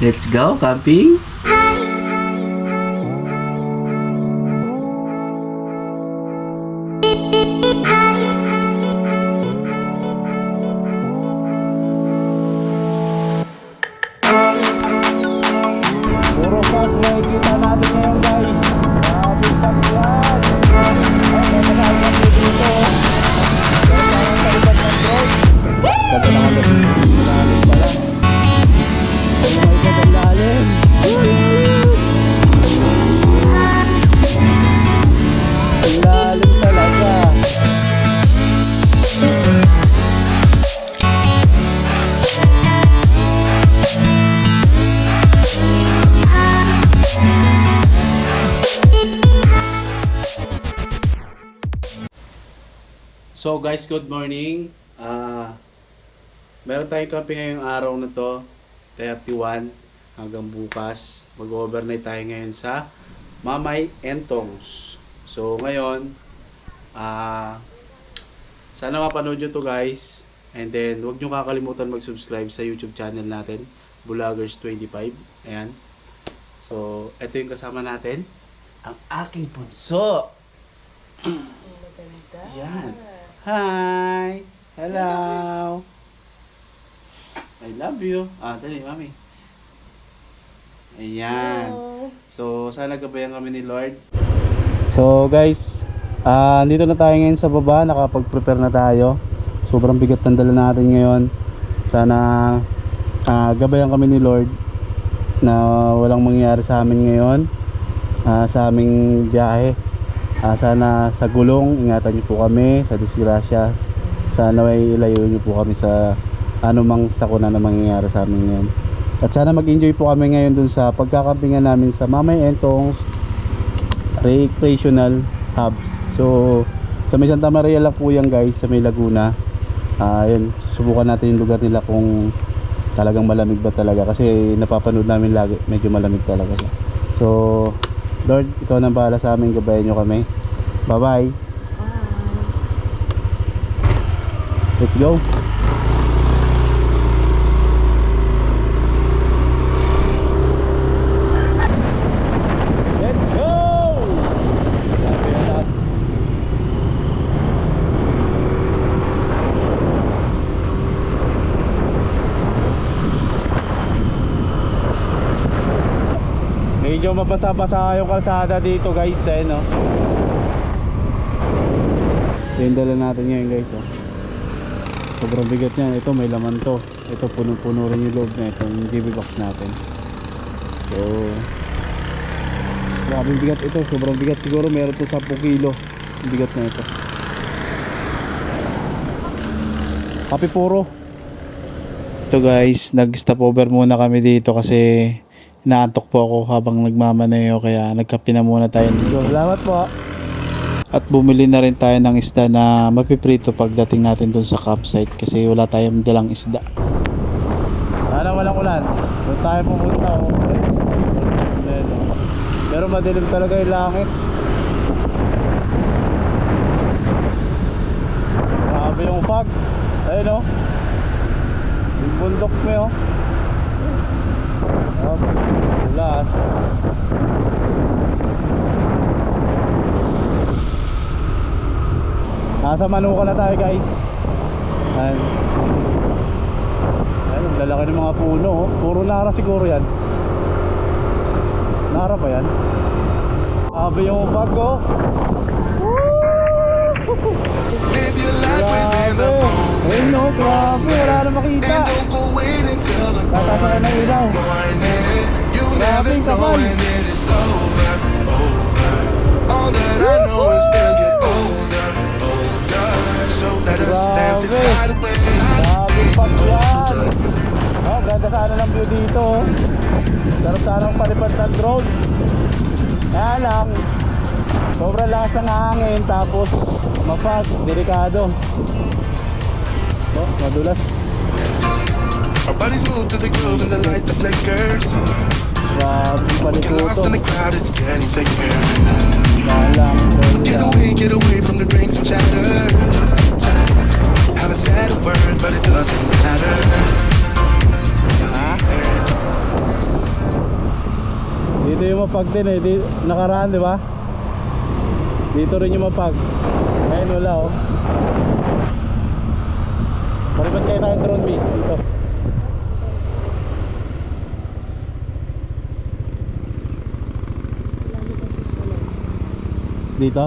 Let's go, camping! Puro fog makikita natin ngayon guys. Grabe fog yan. Ay, may nakakapag dito. Ganda naman doon. Lalim pala. Oh my God, ang lalim. Ang lalim talaga. So guys, good morning. Meron tayong camping ngayong araw na to, 31 hanggang bukas. Mag-overnight tayo ngayon sa Mamay Entongs. So ngayon, sana mapanood nyo to guys. And then, huwag nyo kakalimutan mag-subscribe sa YouTube channel natin, Vloggers25. Ayan. So, ito yung kasama natin, ang aking bunso. Ayan. Hi! Hello! I love you. Dali, mami. Ayan. So, sana gabayan kami ni Lord. So, guys, dito na tayo ngayon sa baba. Nakapag-prepare na tayo. Sobrang bigat ng dala natin ngayon. Sana gabayan kami ni Lord na walang mangyari sa amin ngayon, sa aming biyahe. Sana sa gulong, ingatan niyo po kami. Sa disgrasya, sana may ilayo niyo po kami sa anumang sakuna na mangyayari sa amin ngayon. At sana mag-enjoy po kami ngayon dun sa pagkakampingan namin sa Mamay Entongs Recreational Hubs. So sa may Santa Maria lang po yan guys, sa may Laguna. Yun, susubukan natin yung lugar nila kung talagang malamig ba talaga, kasi napapanood namin lagi medyo malamig talaga. So Lord, ikaw nang bahala sa amin, gabayan nyo kami. Bye bye. Let's go. Medyo mabasa-basa yung kalsada dito guys, no? Yung dala natin ngayon guys, sobrang bigat niyan. Ito may laman to. Ito puno-puno rin yung loob na ito, yung GB box natin. So grabe bigat ito, sobrang bigat. Siguro meron to 10 kilo yung bigat na ito. Happy puro. Ito guys, nag-stop over muna kami dito kasi inaantok po ako habang nagmamaneho, kaya nagkape na muna tayo dito. Salamat po. At bumili na rin tayo ng isda na mapiprito pagdating natin dun sa campsite kasi wala tayong dalang isda. Sana walang ulan. Doon tayo pumunta. Pero madilim talaga yung langit. Grabe yung fog. Ayun o. Yung bundok mo o. Last. Nasa Manuka na tayo guys. Ayun, lalaki ng mga puno. Puro Nara siguro yan. Nara pa yan. Grabe yung fog ko. Live your life within the moment. Ayun no, grabe, wala na makita. And don't go wait until the Tatasakay ng ilaw. morning. You'll never Grabe, know kapal. when it is over. All that I know is we'll get older. So let us dance this Grabe. night away. Grabe fog yan. Ganda sana ng view dito. Sarap sanang palipad ng drone. Kaya lang, sobrang lakas ng hangin, tapos mapag, delikado. Madulas. Our bodies move to the groove and the light that flickers. Grabe Get lost palikuto. in the crowd, it's getting thicker. Kaya lang, Get away from the drinks and chatter. Haven't said a word, but it doesn't matter. Dito yung mapag din eh. Nakaraan, di ba? Dito rin yung mapag. Ayun, wala oh. Paribat kayo tayong drone beat. Dito. Dito?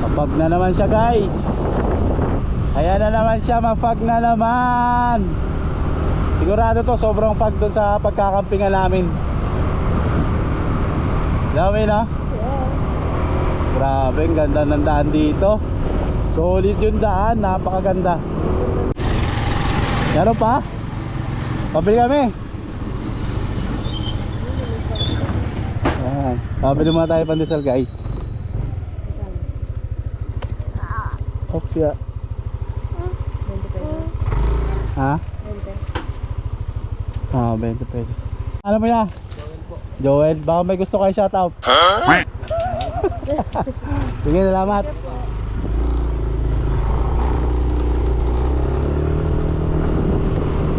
Mapag na naman siya guys. Ayan na naman siya, mapag na naman. Sigurado to sobrang pag doon sa pagkakampingan namin. Dami na? Grabe, ang ganda ng daan dito. Solid yung daan, napakaganda. Meron pa? Pabili kami. Ayan. Pabili muna tayo pandesal guys. Opya. Ha? 20 pesos. Ano mo yan? Joel, baka may gusto kayo shoutout. Sige, salamat.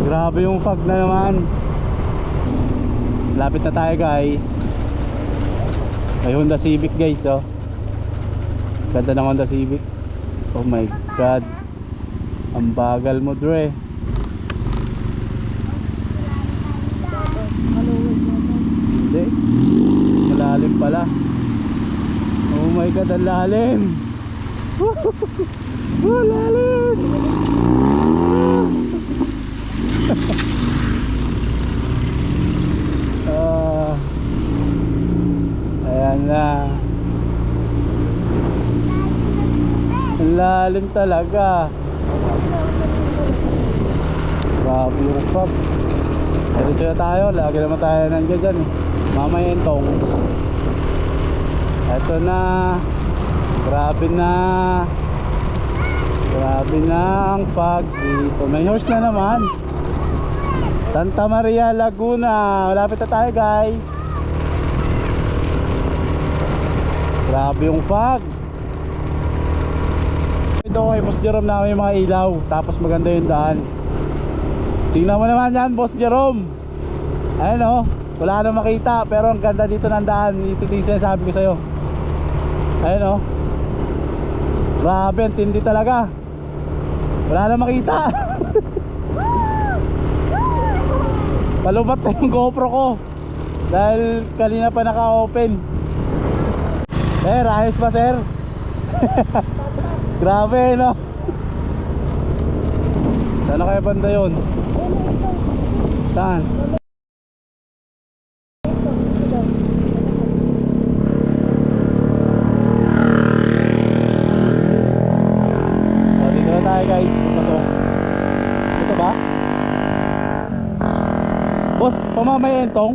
Grabe yung fog na naman. Lapit na tayo guys. May Honda Civic guys oh. Ganda ng Honda Civic. Oh my god. Ang bagal mo Dre. Hindi. Malalim pala. Oh my god, ang lalim. Oh, lalim. Ayan na. Ang lalim talaga. Grabe yung pub. Dito na tayo. Lagi naman tayo nandiyan dyan eh. Mamaya yung tongs. Eto na. Grabe na. Grabe na ang pag dito. May horse na naman. Santa Maria, Laguna. Malapit na tayo guys. Grabe yung fog. Ito kay Boss Jerome namin yung mga ilaw. Tapos maganda yung daan. Tingnan mo naman yan Boss Jerome. Ayun o. Wala na makita. Pero ang ganda dito ng daan. Ito yung sinasabi ko sa'yo. Ayun o. Grabe, ang tindi talaga. Wala na makita. Palubat na yung GoPro ko. Dahil kanina pa naka-open. Sir, ayos ba sir? Grabe no. Sana kaya banda yun? Saan? So, dito na tayo guys. Pasok. Ito ba? Boss, pamamay entong?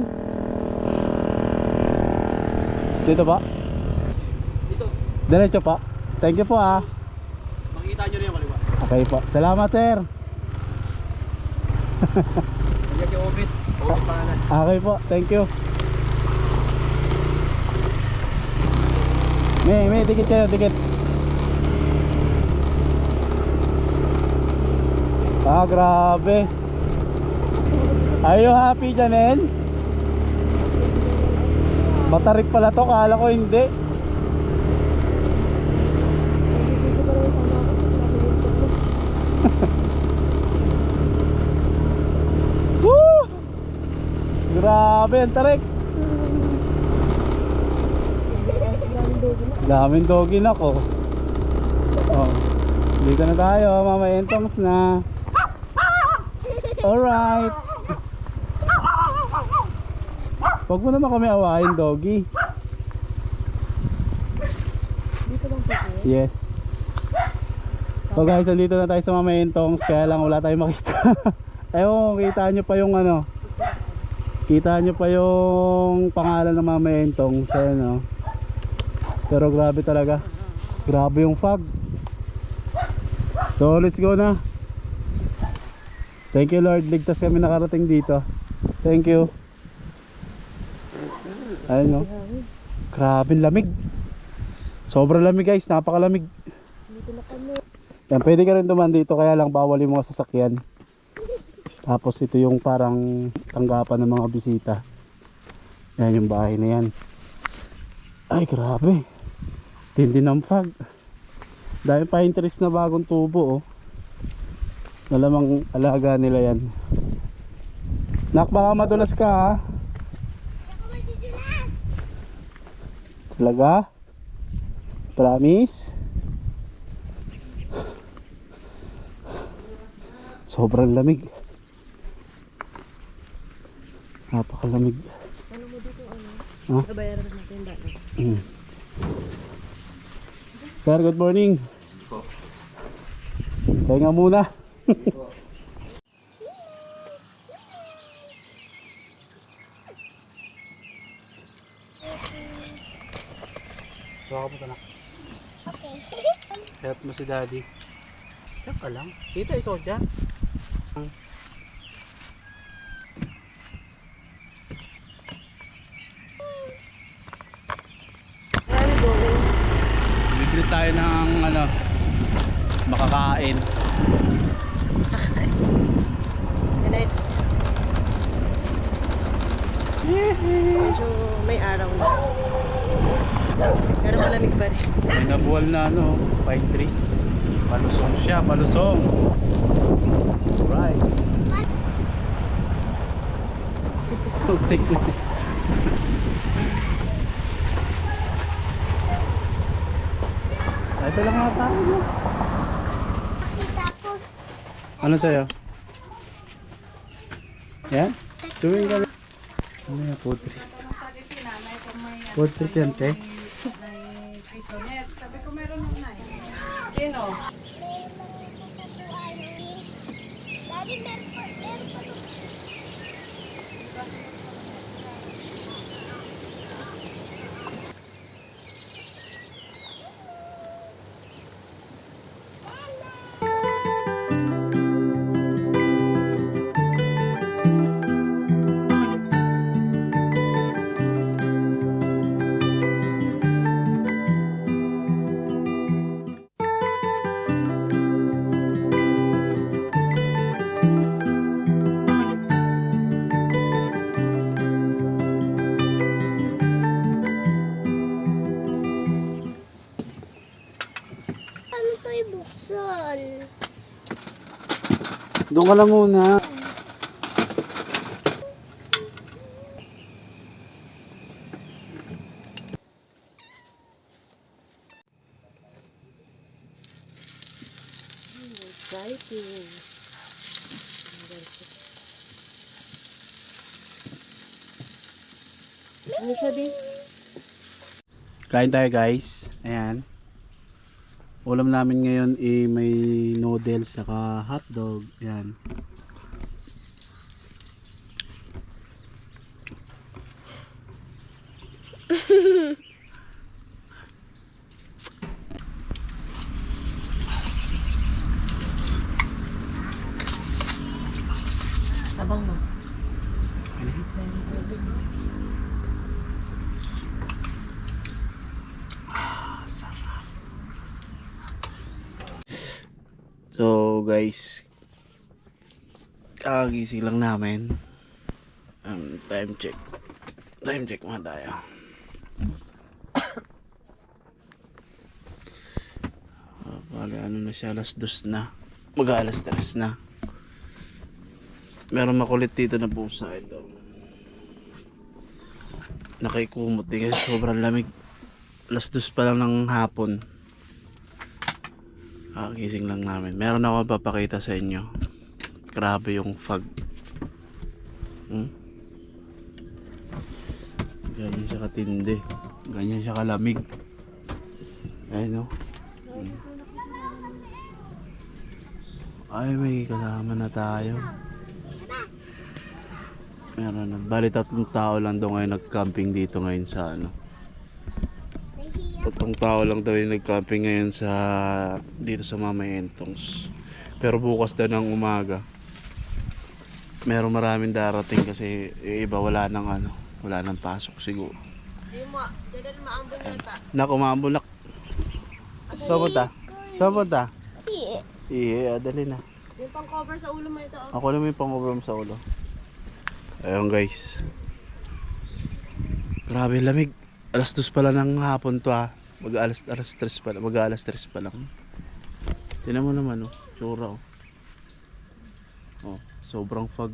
Dito ba? Dito. Diretso pa. Thank you po ah. Makikita nyo rin yung kaliwa. Okay po. Salamat sir. Yan si Obit. Obit pangalan. Okay po. Thank you. May tikit kayo, tikit. Ah, grabe. Are you happy, Janel? Matarik pala to, kala ko hindi. Grabe ang tarik. Daming doggy na ko. Oh. Dito na tayo, Mama Entongs na. Alright. Huwag mo naman kami awahin, doggy. Yes. So guys, andito na tayo sa Mama Entongs, kaya lang wala tayong makita. Ewan kung kita nyo pa yung ano. Kita nyo pa yung pangalan ng Mama Entongs. Ayan, oh. Pero grabe talaga. Grabe yung fog. So let's go na. Thank you Lord, ligtas kami nakarating dito. Thank you. Ayun, no. Grabe lamig. Sobrang lamig guys, napakalamig. Yan, pwede ka rin duman dito, kaya lang bawal yung mga sasakyan. Tapos ito yung parang tanggapan ng mga bisita. Yan yung bahay na yan. Ay grabe, tindi ng fog. Dahil pine trees na bagong tubo, oh. Malamang alaga nila yan. Nak, baka madulas ka, ha? Talaga? Promise? Sobrang lamig. Napakalamig. Ano mo dito, ano? Ha? Kabayaran natin dati. Sir, good morning. Pahinga muna. Baka mo ka na. Okay. Help mo si daddy. Diyan ka lang. Kita ikaw dyan. Where are we going? Bibili tayo ng ano, makakain. And I... Medyo may araw na. Pero malamig pa rin. May nabuwal na ano, pine trees. Palusong siya, palusong. Right. Take na. Ito lang nga tayo. Tapos, Ano sa'yo? Yan? Tuwing ka lang. Ano yan? Food trip. Food trip yan, te? Sabi ko meron nung na Sino? Daddy, meron pa Paano ito ibuksan? Doon ka lang muna. Exciting. Ano sabi? Kain tayo guys. Ayan. Ulam namin ngayon may noodles saka hotdog. Ayan. Abang mo. So guys, kakagising lang namin. Time check mga tayo. Bale ano na siya, alas 2 na, mag alas 3 na. Meron makulit dito na pusa ito. Nakaikumot din kasi sobrang lamig. Alas 2 pa lang ng hapon. Gising lang namin. Meron ako papakita sa inyo. Grabe yung fog. Ganyan siya katindi. Ganyan siya kalamig. Ayun o. Ay, may kasama na tayo. Meron na. Bali, 3 tao lang daw ngayon nag-camping dito ngayon sa ano. 3 tao lang daw yung nag-camping ngayon sa dito sa Mamayentongs. Pero bukas daw ng umaga. Meron maraming darating kasi yung iba wala nang ano, wala nang pasok siguro. Ayun mo, dala na maambon yata. Naku, maambulak. Saan punta? Saan punta? Iya. Iya, dali na. Yung pang cover sa ulo mo ito. Oh. Ako naman yung pang-overm sa ulo. Ayun guys. Grabe lamig. Alas 2 pala ng hapon to ah. Mag-alas 3 pa lang. Mag-alas 3 pa lang. Tingnan mo naman oh. Tsura oh. Oh, sobrang fog.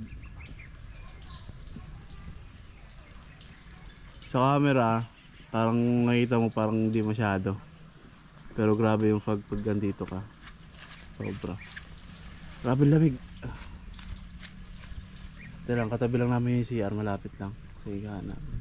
Sa camera, parang nakita mo parang hindi masyado. Pero grabe yung fog pag nandito ka. Sobra. Grabe lamig. Ito lang, katabi lang namin yung CR, malapit lang. Sa higaan namin.